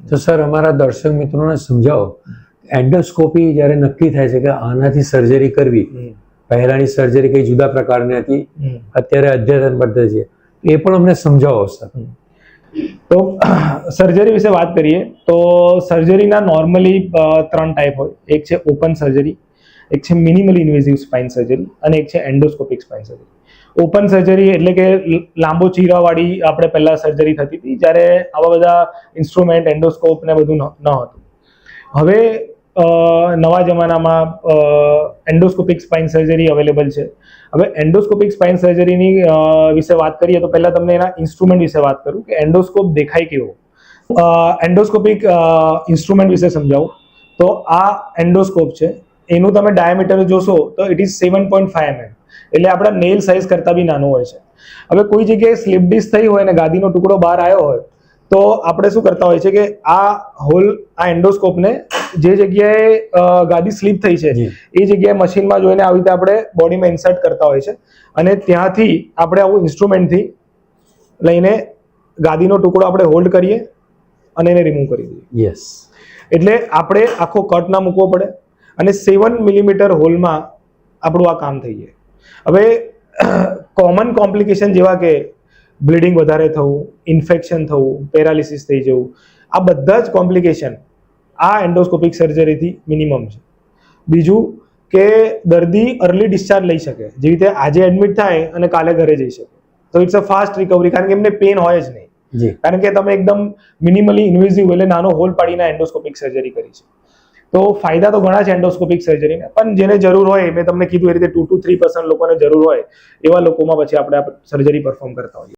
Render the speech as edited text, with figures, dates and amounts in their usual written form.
તો સર અમારા દર્શક મિત્રોને સમજાવો, એન્ડોસ્કોપી જ્યારે નક્કી થાય છે કે આનાથી સર્જરી કરવી, પહેલાની સર્જરી કઈ જુદા પ્રકારની હતી, અત્યારે અદ્યતન પદ્ધતિ છે, એ પણ અમને સમજાવો સર. તો સર્જરી વિશે વાત કરીએ તો સર્જરીના નોર્મલી 3 ટાઈપ હોય. એક છે ઓપન સર્જરી, એક છે મિનિમલી ઇન્વેઝિવ સ્પાઇન સર્જરી અને એક છે endoscopic spine surgery. Open surgery એટલે કે લાંબો ચીરાવાળી આપણે પહેલા સર્જરી થતી હતી, જ્યારે આવા બધા ઇન્સ્ટ્રુમેન્ટ એન્ડોસ્કોપ ને બધું ન હતું. હવે નવા જમાનામાં એન્ડોસ્કોપિક સ્પાઇન સર્જરી અવેલેબલ છે. હવે એન્ડોસ્કોપિક સ્પાઇન સર્જરીની વિશે વાત કરીએ તો પહેલા તમને એના ઇન્સ્ટ્રુમેન્ટ વિશે વાત કરું કે એન્ડોસ્કોપ દેખાય કેવો. એન્ડોસ્કોપિક ઇન્સ્ટ્રુમેન્ટ વિશે સમજાવું તો આ એન્ડોસ્કોપ છે, એનું તમે ડાયામીટર જોશો તો ઇટ ઇઝ 7.5 mm, એટલે આપણા નેલ સાઇઝ કરતાં બી નાનું હોય છે. હવે કોઈ જગ્યાએ સ્લિપ ડિસ્ક થઈ હોય ને ગાદીનો ટુકડો બહાર આવ્યો હોય તો આપણે શું કરતા હોય છે કે આ એન્ડોસ્કોપને જે જગ્યાએ ગાદી સ્લીપ થઈ છે એ જગ્યાએ મશીનમાં જોઈને આવી રીતે આપણે બોડીમાં ઇન્સર્ટ કરતા હોય છે અને ત્યાંથી આપણે આવું ઇન્સ્ટ્રુમેન્ટથી લઈને ગાદીનો ટુકડો આપણે હોલ્ડ કરીએ અને એને રિમૂવ કરી દઈએ. યસ, એટલે આપણે આખો કટ ના મૂકવો પડે અને 7 mm હોલમાં આપણું આ કામ થઈ જાય. હવે કોમન કોમ્પ્લિકેશન જેવા કે બ્લીડિંગ વધારે થવું, ઇન્ફેક્શન થવું, પેરાલિસિસ થઈ જવું, આ બધા જ કોમ્પ્લિકેશન આ એન્ડોસ્કોપિક સર્જરીથી મિનિમમ છે. બીજું કે દર્દી અર્લી ડિસ્ચાર્જ લઈ શકે, જેવી રીતે આજે એડમિટ થાય અને કાલે ઘરે જઈ શકે. તો ઇટ્સ અ ફાસ્ટ રિકવરી, કારણ કે એમને પેન હોય જ નહીં, કારણ કે તમે એકદમ મિનિમલી ઇન્વેઝિવ એટલે નાનો હોલ પાડીને એન્ડોસ્કોપિક સર્જરી કરી છે. તો ફાયદા તો ઘણા છે એન્ડોસ્કોપિક સર્જરીના, પણ જેને જરૂર હોય, મેં તમને કીધું એ રીતે 2 to 3% લોકોને જરૂર હોય એવા લોકોમાં પછી આપણે સર્જરી પરફોર્મ કરતા હોઈએ.